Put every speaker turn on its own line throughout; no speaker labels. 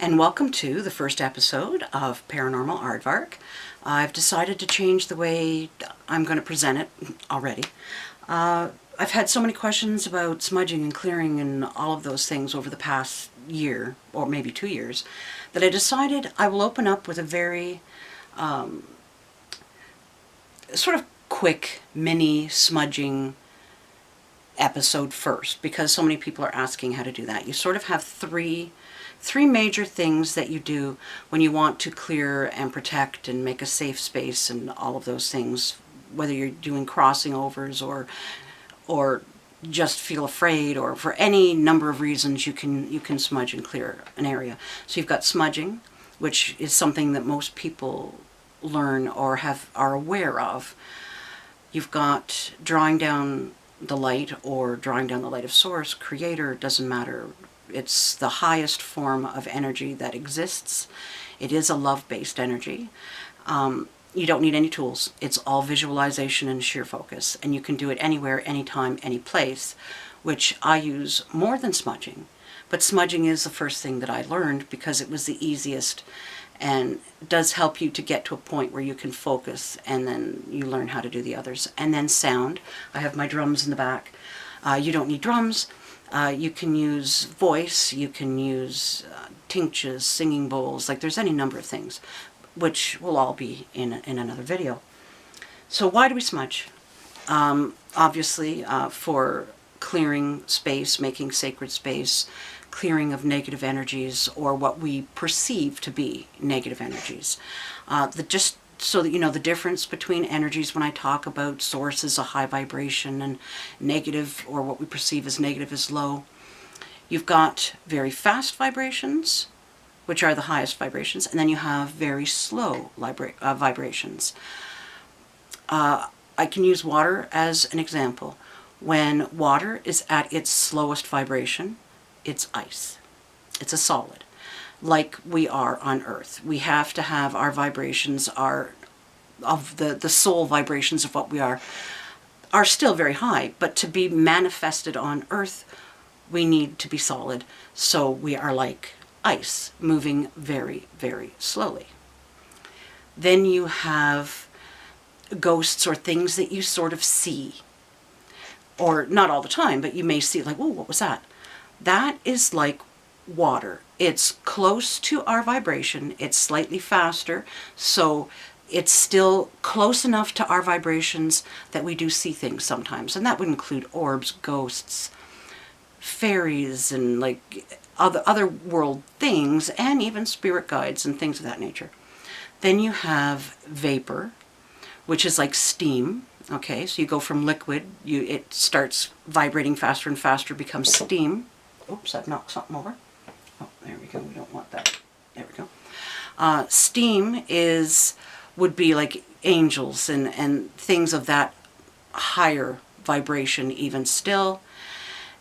and welcome to the first episode of Paranormal Aardvark. I've decided to change the way I'm going to present it already. I've had so many questions about smudging and clearing and all of those things over the past year, or maybe 2 years, that I decided I will open up with a very sort of quick mini smudging episode first, because so many people are asking how to do that. You sort of have three major things that you do when you want to clear and protect and make a safe space and all of those things, whether you're doing crossing overs or just feel afraid, or for any number of reasons you can smudge and clear an area. So you've got smudging, which is something that most people learn or are aware of. You've got drawing down the light, or drawing down the light of source, creator, doesn't matter. It's the highest form of energy that exists. It is a love-based energy. You don't need any tools. It's all visualization and sheer focus, and you can do it anywhere, anytime, any place, which I use more than smudging. But smudging is the first thing that I learned because it was the easiest, and does help you to get to a point where you can focus, and then you learn how to do the others. And then sound. I have my drums in the back. You don't need drums. You can use voice, you can use tinctures, singing bowls, like there's any number of things, which will all be in another video. So why do we smudge? Obviously for clearing space, making sacred space, clearing of negative energies, or what we perceive to be negative energies. Just so that you know the difference between energies when I talk about source is a high vibration and negative, or what we perceive as negative, is low. You've got very fast vibrations, which are the highest vibrations, and then you have very slow vibrations. I can use water as an example. When water is at its slowest vibration, it's ice. It's a solid. Like we are on Earth. We have to have our vibrations, of the soul vibrations of what we are still very high, but to be manifested on Earth, we need to be solid. So we are like ice, moving very, very slowly. Then you have ghosts, or things that you sort of see, or not all the time, but you may see like, oh, what was that? That is like water. It's close to our vibration. It's slightly faster, so it's still close enough to our vibrations that we do see things sometimes. And that would include orbs, ghosts, fairies, and like other world things, and even spirit guides and things of that nature. Then you have vapor, which is like steam. Okay, so you go from liquid, it starts vibrating faster and faster, becomes steam. Oops, I've knocked something over. Oh, there we go. We don't want that. There we go. Steam would be like angels and things of that higher vibration even still.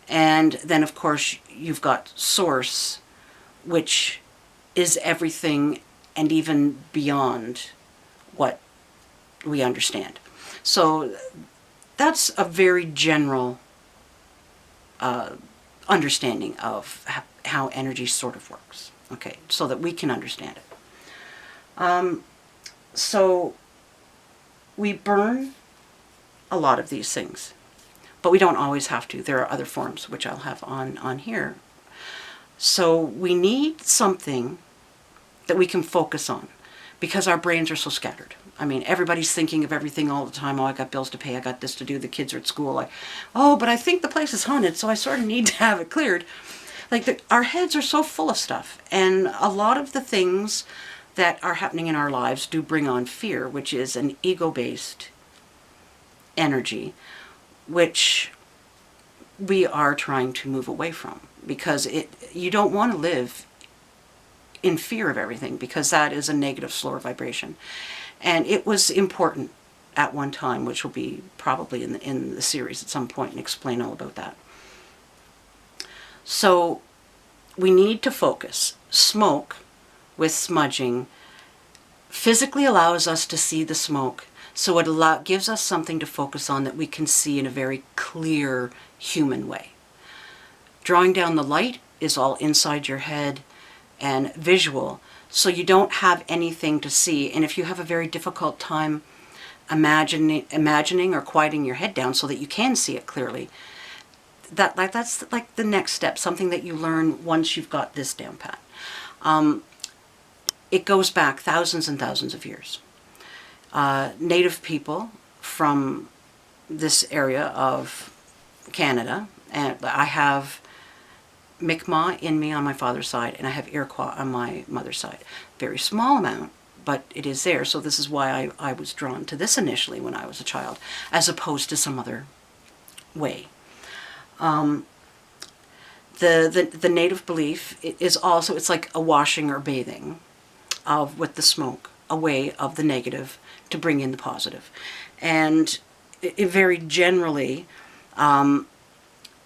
And then, of course, you've got source, which is everything and even beyond what we understand. So that's a very general understanding of how energy sort of works, okay, so that we can understand it. So we burn a lot of these things, but we don't always have to. There are other forms, which I'll have on here. So we need something that we can focus on, because our brains are so scattered. I mean, everybody's thinking of everything all the time. Oh, I got bills to pay, I got this to do, the kids are at school. Like, oh, but I think the place is haunted, so I sort of need to have it cleared. Like, our heads are so full of stuff, and a lot of the things that are happening in our lives do bring on fear, which is an ego-based energy, which we are trying to move away from, because you don't want to live in fear of everything, because that is a negative, slower vibration. And it was important at one time, which will be probably in the series at some point, and explain all about that. So we need to focus. Smoke with smudging physically allows us to see the smoke, so it gives us something to focus on that we can see in a very clear human way. Drawing down the light is all inside your head. and visual, so you don't have anything to see. And if you have a very difficult time imagining or quieting your head down so that you can see it clearly, that's like the next step, something that you learn once you've got this down pat. It goes back thousands and thousands of years. Native people from this area of Canada, and I have Mi'kmaq in me on my father's side, and I have Iroquois on my mother's side. Very small amount, but it is there. So this is why I was drawn to this initially when I was a child, as opposed to some other way. The native belief is also, it's like a washing or bathing with the smoke, away of the negative to bring in the positive. And it very generally,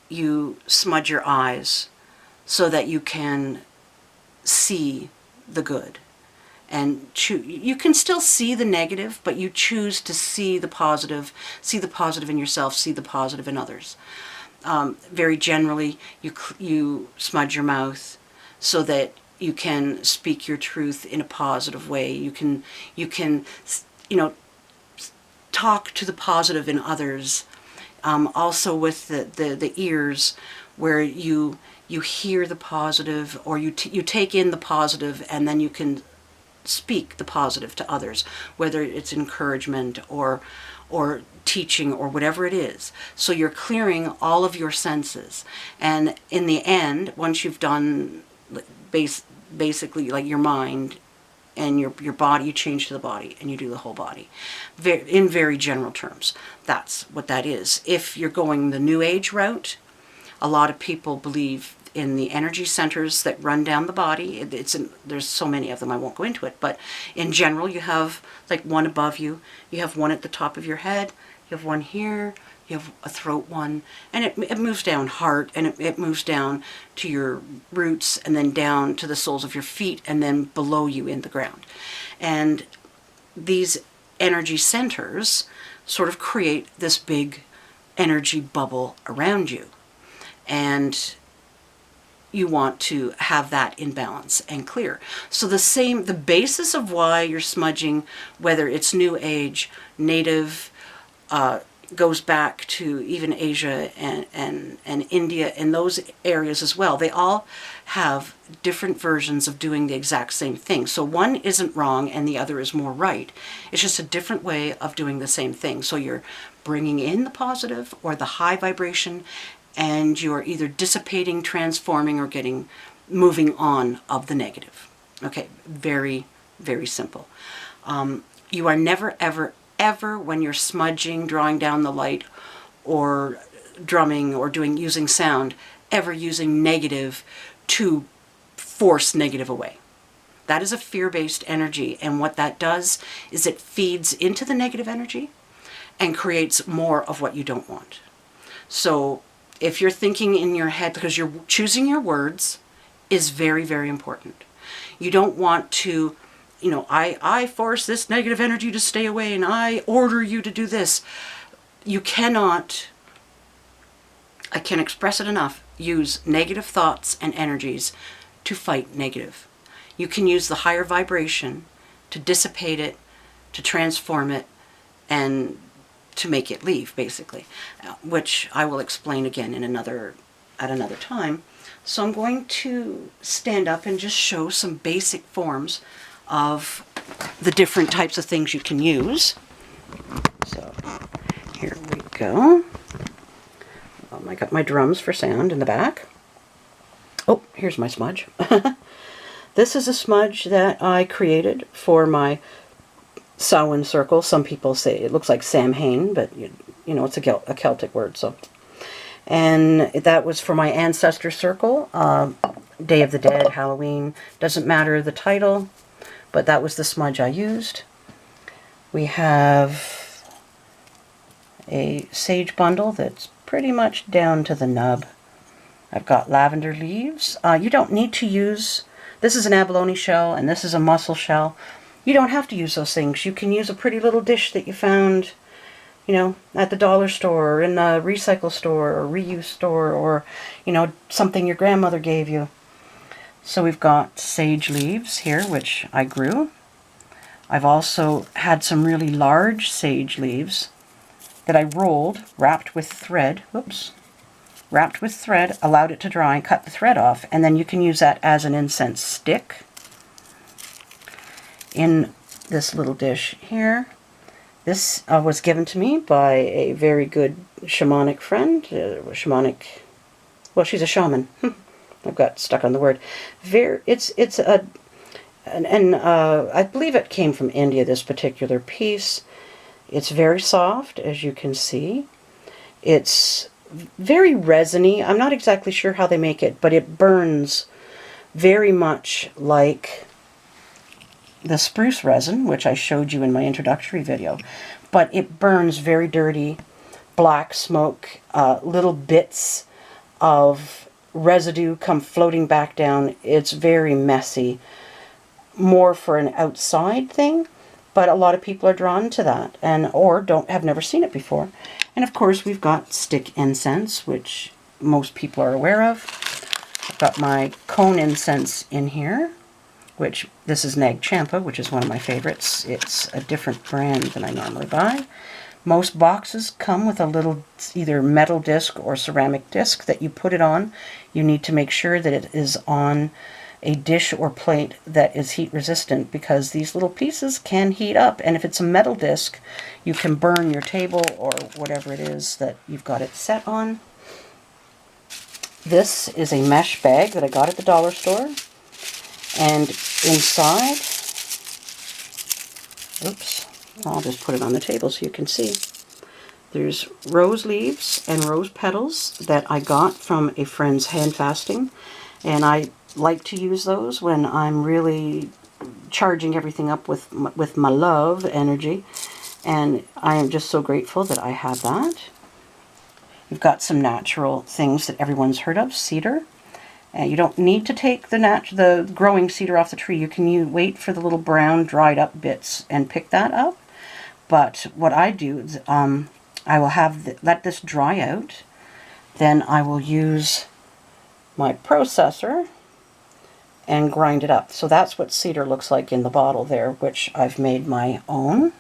you smudge your eyes so that you can see the good. And you can still see the negative, but you choose to see the positive in yourself, see the positive in others. Very generally, you smudge your mouth so that you can speak your truth in a positive way. You can talk to the positive in others. Also with the ears, where you hear the positive, or you take in the positive, and then you can speak the positive to others, whether it's encouragement or teaching or whatever it is. So you're clearing all of your senses, and in the end, once you've done basically like your mind and your body, you change to the body and you do the whole body. In very general terms, that's what that is. If you're going the New Age route, a lot of people believe in the energy centers that run down the body. There's so many of them, I won't go into it, but in general, you have like one above you, you have one at the top of your head, you have one here, you have a throat one, and it moves down heart, and it moves down to your roots, and then down to the soles of your feet, and then below you in the ground. And these energy centers sort of create this big energy bubble around you. And you want to have that in balance and clear. So the basis of why you're smudging, whether it's New Age, Native, goes back to even Asia and India and those areas as well. They all have different versions of doing the exact same thing. So one isn't wrong and the other is more right. It's just a different way of doing the same thing. So you're bringing in the positive or the high vibration, and you're either dissipating, transforming, or moving on of the negative. Okay, very, very simple. You are never, ever, ever, when you're smudging, drawing down the light, or drumming, or using sound, ever using negative to force negative away. That is a fear-based energy, and what that does is it feeds into the negative energy and creates more of what you don't want. So if you're thinking in your head, because you're choosing your words is very, very important. You don't want to, I force this negative energy to stay away, and I order you to do this. You cannot, I can't express it enough, use negative thoughts and energies to fight negative. You can use the higher vibration to dissipate it, to transform it, and to make it leave, basically, which I will explain again at another time. So I'm going to stand up and just show some basic forms of the different types of things you can use. So here we go. I got my drums for sound in the back. Oh, here's my smudge. This is a smudge that I created for my Samhain circle. Some people say it looks like Samhain, but it's a Celtic word. So, and that was for my ancestor circle, Day of the Dead, Halloween. Doesn't matter the title, but that was the smudge I used. We have a sage bundle that's pretty much down to the nub. I've got lavender leaves. You don't need to use. This is an abalone shell, and this is a mussel shell. You don't have to use those things. You can use a pretty little dish that you found, at the dollar store, or in the recycle store, or reuse store, or, something your grandmother gave you. So we've got sage leaves here, which I grew. I've also had some really large sage leaves that I rolled, wrapped with thread, wrapped with thread, allowed it to dry, cut the thread off, and then you can use that as an incense stick. In this little dish here, this was given to me by a very good shamanic friend, well, she's a shaman. I've got stuck on the word. I believe it came from India, this particular piece. It's very soft, as you can see. It's very resiny. I'm not exactly sure how they make it, but it burns very much like the spruce resin, which I showed you in my introductory video. But it burns very dirty, black smoke, little bits of residue come floating back down. It's very messy, more for an outside thing, but a lot of people are drawn to that or have never seen it before. And of course we've got stick incense, which most people are aware of. I've got my cone incense in here, which this is Nag Champa, which is one of my favorites. It's a different brand than I normally buy. Most boxes come with a little either metal disc or ceramic disc that you put it on. You need to make sure that it is on a dish or plate that is heat resistant, because these little pieces can heat up, and if it's a metal disc you can burn your table or whatever it is that you've got it set on. This is a mesh bag that I got at the dollar store, and inside, I'll just put it on the table so you can see. There's rose leaves and rose petals that I got from a friend's hand fasting, and I like to use those when I'm really charging everything up with my love energy, and I am just so grateful that I have that. You've got some natural things that everyone's heard of, cedar. And you don't need to take the growing cedar off the tree. You can wait for the little brown dried up bits and pick that up. But what I do is I will let this dry out. Then I will use my processor and grind it up. So that's what cedar looks like in the bottle there, which I've made my own.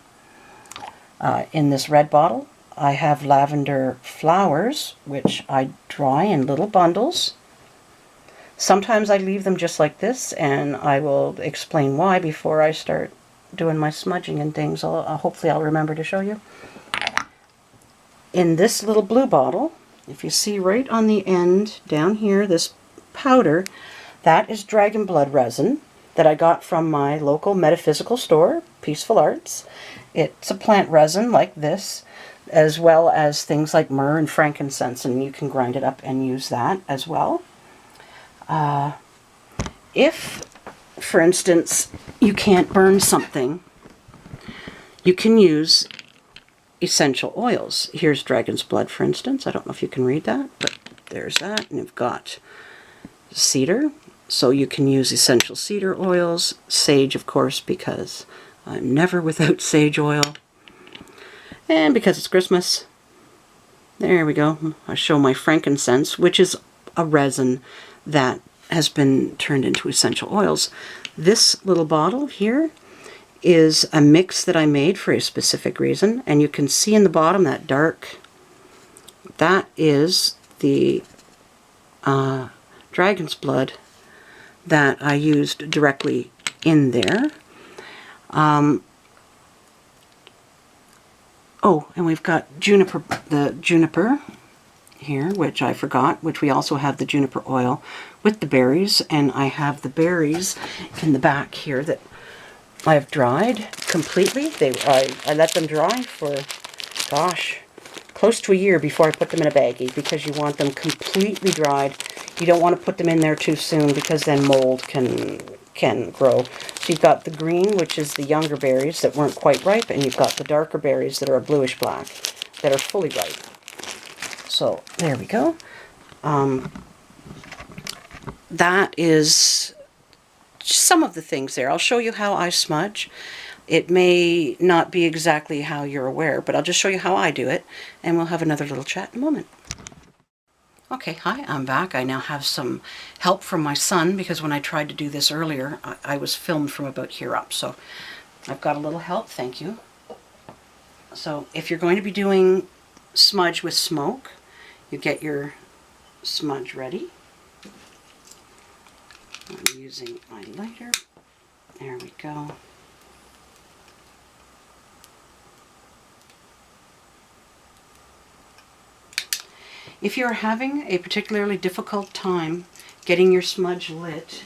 In this red bottle, I have lavender flowers, which I dry in little bundles. Sometimes I leave them just like this, and I will explain why before I start doing my smudging and things. Hopefully I'll remember to show you. In this little blue bottle, if you see right on the end down here, this powder, that is dragon blood resin that I got from my local metaphysical store, Peaceful Arts. It's a plant resin like this, as well as things like myrrh and frankincense, and you can grind it up and use that as well. If, for instance, you can't burn something, you can use essential oils. Here's dragon's blood, for instance. I don't know if you can read that, but there's that. And you've got cedar, so you can use essential cedar oils. Sage, of course, because I'm never without sage oil. And because it's Christmas, there we go. I show my frankincense, which is a resin that has been turned into essential oils. This little bottle here is a mix that I made for a specific reason, and you can see in the bottom that dark, that is the dragon's blood that I used directly in there. Oh, and we've got juniper, the juniper here, which I forgot, which we also have the juniper oil with the berries, and I have the berries in the back here that I have dried completely. I let them dry for, gosh, close to a year before I put them in a baggie, because you want them completely dried. You don't want to put them in there too soon, because then mold can grow. So you've got the green, which is the younger berries that weren't quite ripe, and you've got the darker berries that are a bluish black that are fully ripe. So there we go. That is some of the things there. I'll show you how I smudge. It may not be exactly how you're aware, but I'll just show you how I do it, and we'll have another little chat in a moment. Okay, hi, I'm back. I now have some help from my son because when I tried to do this earlier, I was filmed from about here up. So I've got a little help, thank you. So if you're going to be doing smudge with smoke, you get your smudge ready. I'm using my lighter. There we go. If you're having a particularly difficult time getting your smudge lit,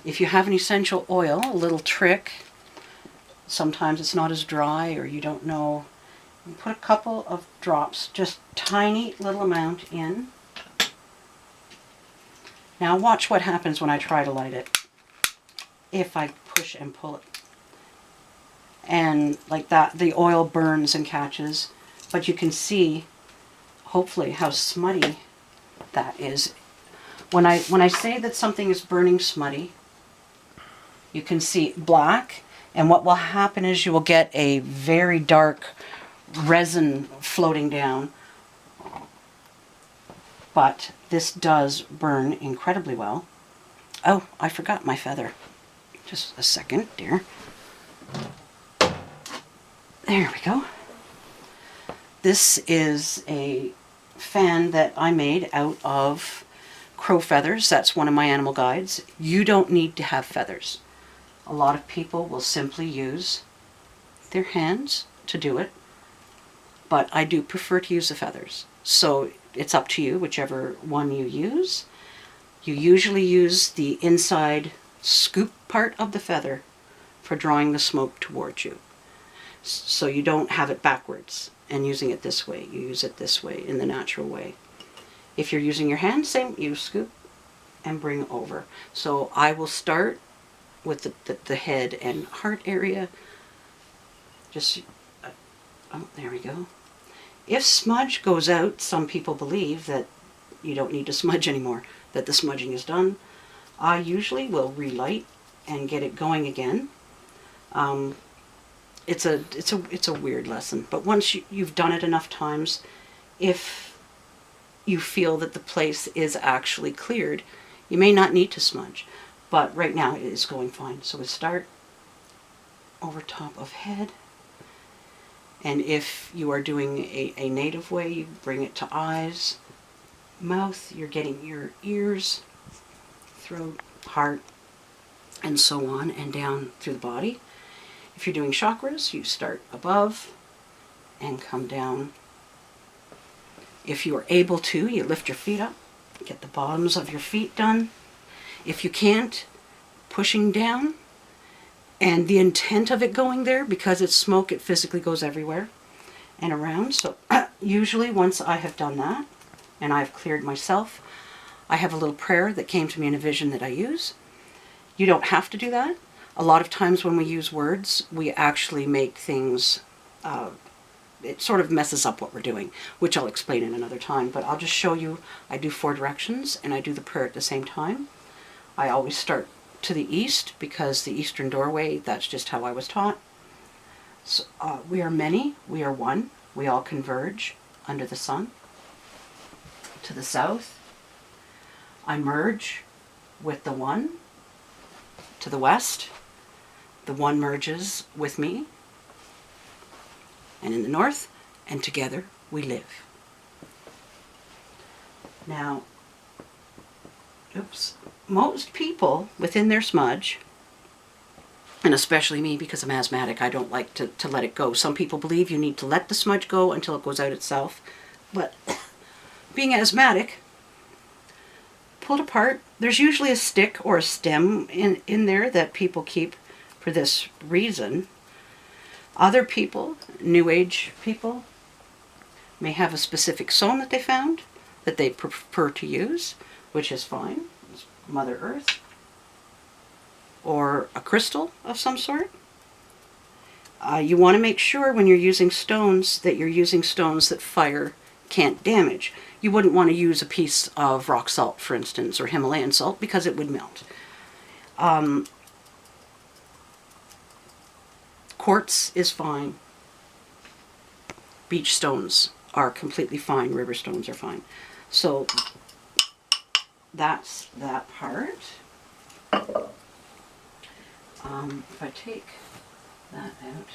if you have an essential oil, a little trick, sometimes it's not as dry or you don't know, you put a couple of drops, just tiny little amount in. Now watch what happens when I try to light it. If I push and pull it. And like that, the oil burns and catches. But you can see, hopefully, how smutty that is. When I say that something is burning smutty, you can see black. And what will happen is you will get a very dark resin floating down. But this does burn incredibly well. Oh, I forgot my feather. Just a second, dear. There we go. This is a fan that I made out of crow feathers. That's one of my animal guides. You don't need to have feathers. A lot of people will simply use their hands to do it, but I do prefer to use the feathers. So it's up to you, whichever one you use. You usually use the inside scoop part of the feather for drawing the smoke towards you. So you don't have it backwards and using it this way. You use it this way, in the natural way. If you're using your hand, same, you scoop and bring over. So I will start with the head and heart area. Just, oh, there we go. If smudge goes out, some people believe that you don't need to smudge anymore, that the smudging is done. I usually will relight and get it going again. It's a weird lesson, but once you've done it enough times, if you feel that the place is actually cleared, you may not need to smudge, but right now it is going fine. So we start over top of head, and if you are doing a native way, you bring it to eyes, mouth, you're getting your ears, throat, heart, and so on, and down through the body. If you're doing chakras, you start above and come down. If you are able to, you lift your feet up, get the bottoms of your feet done. If you can't, pushing down, and the intent of it going there, because it's smoke, it physically goes everywhere and around. So usually once I have done that, and I've cleared myself, I have a little prayer that came to me in a vision that I use. You don't have to do that. A lot of times when we use words, we actually make things, it sort of messes up what we're doing, which I'll explain in another time. But I'll just show you, I do 4 directions and I do the prayer at the same time. I always start to the east because the eastern doorway, that's just how I was taught. So, we are many, we are one, we all converge under the sun. To the south, I merge with the one. To the west, the one merges with me, and in the north, and together we live. Now, most people within their smudge, and especially me because I'm asthmatic, I don't like to let it go. Some people believe you need to let the smudge go until it goes out itself, but being asthmatic, pulled apart, there's usually a stick or a stem in there that people keep for this reason. Other people, New Age people, may have a specific stone that they found that they prefer to use, which is fine. It's Mother Earth. Or a crystal of some sort. You want to make sure when you're using stones that you're using stones that fire can't damage. You wouldn't want to use a piece of rock salt, for instance, or Himalayan salt, because it would melt. Quartz is fine. Beach stones are completely fine. River stones are fine. So that's that part. If I take that out,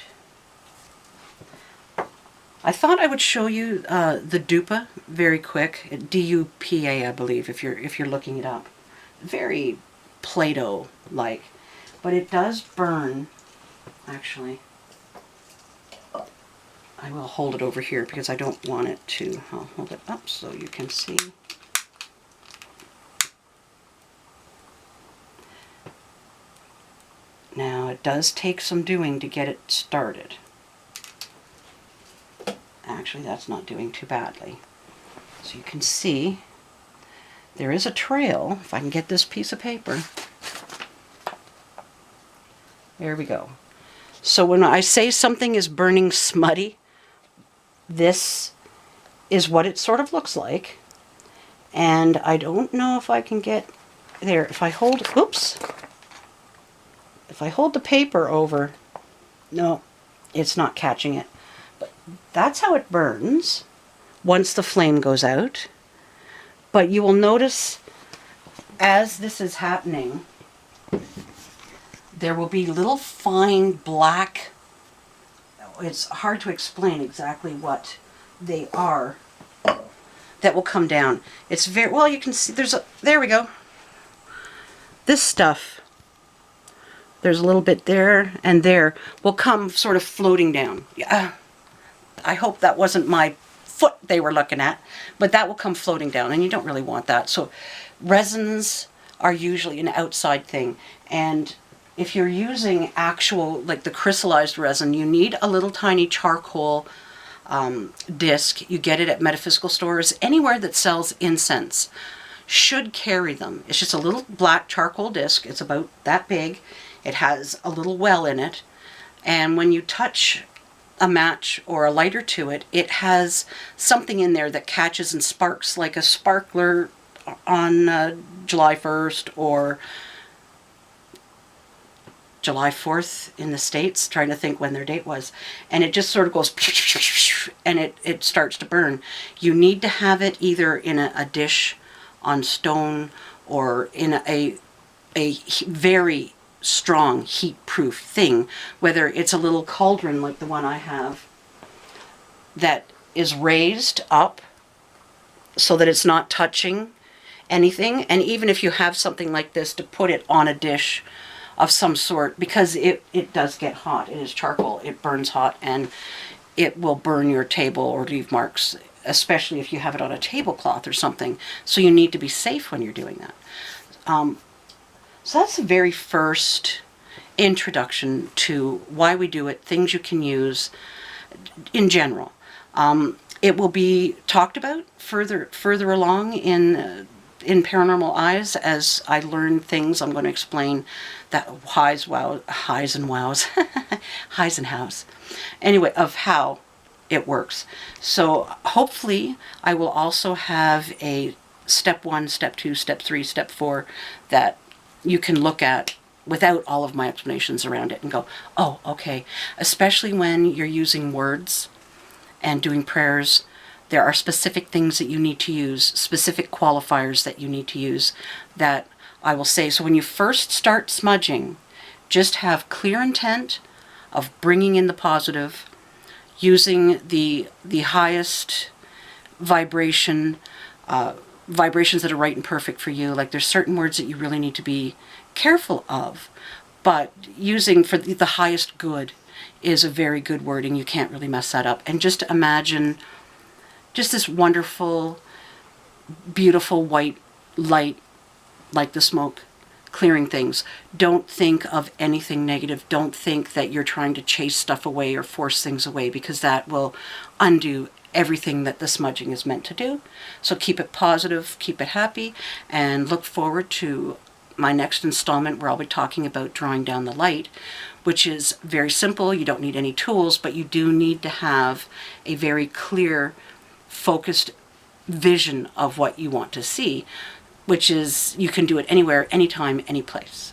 I thought I would show you the Dupa very quick. D-U-P-A, I believe, if you're looking it up. Very Play-Doh-like, but it does burn. Actually, I will hold it over here because I don't want it to. I'll hold it up so you can see. Now, it does take some doing to get it started. Actually, that's not doing too badly. So you can see there is a trail. If I can get this piece of paper. There we go. So when I say something is burning smutty, this is what it sort of looks like. And I don't know if I can get there. If I hold, oops. If I hold the paper over, no, it's not catching it. But that's how it burns once the flame goes out. But you will notice as this is happening, there will be little fine black, it's hard to explain exactly what they are, that will come down. It's very, well, you can see there we go. This stuff, there's a little bit there and there, will come sort of floating down. Yeah, I hope that wasn't my foot they were looking at, but that will come floating down, and you don't really want that. So resins are usually an outside thing, and if you're using actual, like the crystallized resin, you need a little tiny charcoal disc. You get it at metaphysical stores. Anywhere that sells incense should carry them. It's just a little black charcoal disc. It's about that big. It has a little well in it, and when you touch a match or a lighter to it, it has something in there that catches and sparks like a sparkler on July 1st or July 4th in the States, trying to think when their date was, and it just sort of goes and it starts to burn. You need to have it either in a dish on stone or in a very strong heat-proof thing, whether it's a little cauldron like the one I have that is raised up so that it's not touching anything, and even if you have something like this, to put it on a dish of some sort, because it does get hot. It is charcoal, it burns hot, and it will burn your table or leave marks, especially if you have it on a tablecloth or something. So you need to be safe when you're doing that. So that's the very first introduction to why we do it, things you can use in general. It will be talked about further along in Paranormal Eyes as I learn things. I'm going to explain that highs and wows, highs and hows. Anyway, of how it works. So hopefully I will also have a step 1, step 2, step 3, step 4 that you can look at without all of my explanations around it and go, oh, okay. Especially when you're using words and doing prayers, there are specific things that you need to use, specific qualifiers that you need to use that I will say. So when you first start smudging, just have clear intent of bringing in the positive, using the highest vibration, vibrations that are right and perfect for you. Like there's certain words that you really need to be careful of, but using for the highest good is a very good wording. You can't really mess that up. And just imagine just this wonderful, beautiful white light, like the smoke, clearing things. Don't think of anything negative. Don't think that you're trying to chase stuff away or force things away, because that will undo everything that the smudging is meant to do. So keep it positive, keep it happy, and look forward to my next installment where I'll be talking about drawing down the light, which is very simple. You don't need any tools, but you do need to have a very clear, focused vision of what you want to see, which is, you can do it anywhere, anytime, any place.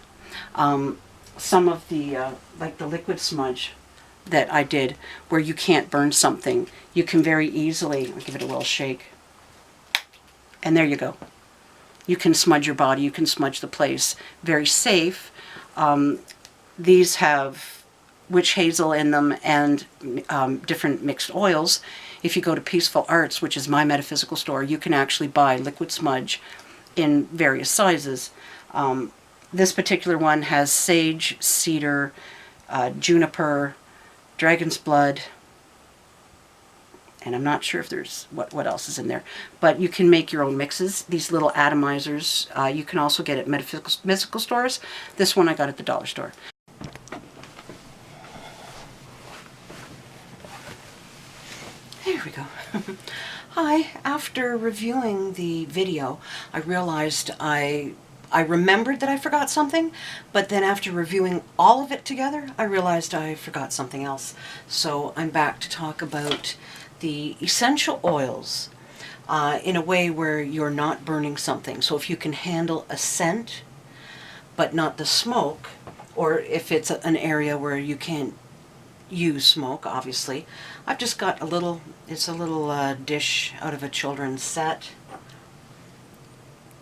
Some of the, like the liquid smudge that I did where you can't burn something, you can very easily, I'll give it a little shake, and there you go. You can smudge your body, you can smudge the place. Very safe. These have witch hazel in them and different mixed oils. If you go to Peaceful Arts, which is my metaphysical store, you can actually buy liquid smudge in various sizes. This particular one has sage, cedar, juniper, dragon's blood, and I'm not sure if there's what else is in there. But you can make your own mixes. These little atomizers you can also get at metaphysical stores. This one I got at the dollar store. There we go. Hi, after reviewing the video, I realized I remembered that I forgot something, but then after reviewing all of it together, I realized I forgot something else. So I'm back to talk about the essential oils in a way where you're not burning something. So if you can handle a scent, but not the smoke, or if it's an area where you can't use smoke, obviously. I've just got a little, it's a little dish out of a children's set.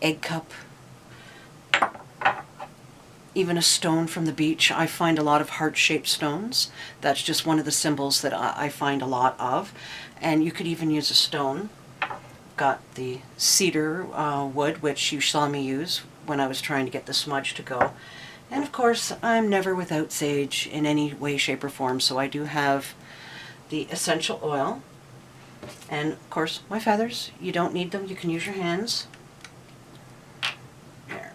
Egg cup. Even a stone from the beach. I find a lot of heart-shaped stones. That's just one of the symbols that I find a lot of. And you could even use a stone. Got the cedar wood, which you saw me use when I was trying to get the smudge to go. And of course, I'm never without sage in any way, shape, or form, so I do have the essential oil. And of course, my feathers. You don't need them, you can use your hands. There.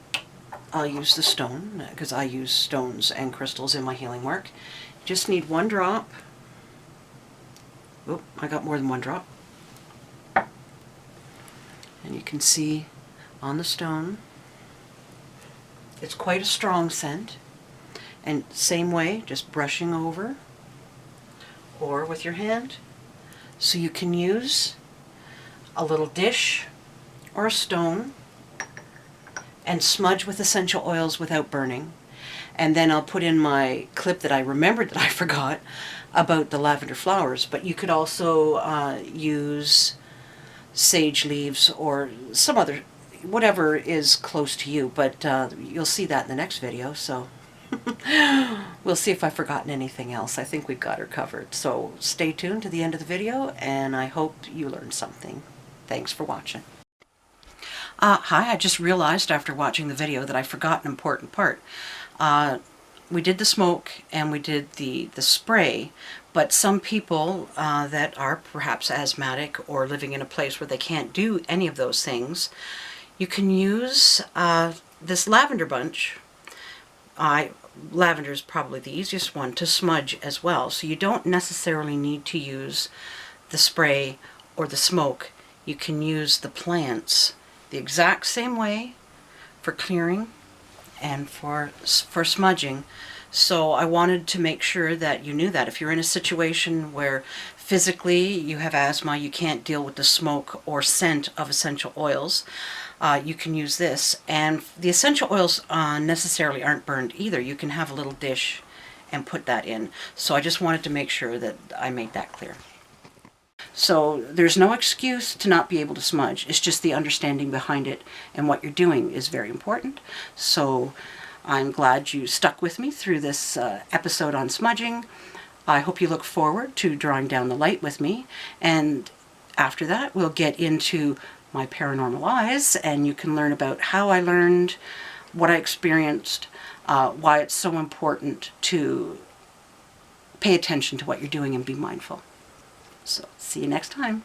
I'll use the stone, because I use stones and crystals in my healing work. You just need one drop. Oh, I got more than one drop. And you can see on the stone, it's quite a strong scent. And same way, just brushing over or with your hand. So you can use a little dish or a stone and smudge with essential oils without burning. And then I'll put in my clip that I remembered that I forgot about the lavender flowers. But you could also use sage leaves or some other, whatever is close to you, but you'll see that in the next video, so we'll see if I've forgotten anything else. I think we've got her covered. So stay tuned to the end of the video, and I hope you learned something. Thanks for watching. Hi, I just realized after watching the video that I forgot an important part. We did the smoke and we did the spray, but some people that are perhaps asthmatic or living in a place where they can't do any of those things, you can use this lavender bunch. Lavender is probably the easiest one to smudge as well, so you don't necessarily need to use the spray or the smoke. You can use the plants the exact same way for clearing and for smudging. So I wanted to make sure that you knew that if you're in a situation where physically you have asthma, you can't deal with the smoke or scent of essential oils, you can use this. And the essential oils necessarily aren't burned either. You can have a little dish and put that in. So I just wanted to make sure that I made that clear. So there's no excuse to not be able to smudge. It's just the understanding behind it, and what you're doing is very important. So I'm glad you stuck with me through this episode on smudging. I hope you look forward to drawing down the light with me, and after that we'll get into my paranormal eyes, and you can learn about how I learned, what I experienced, why it's so important to pay attention to what you're doing and be mindful. So see you next time.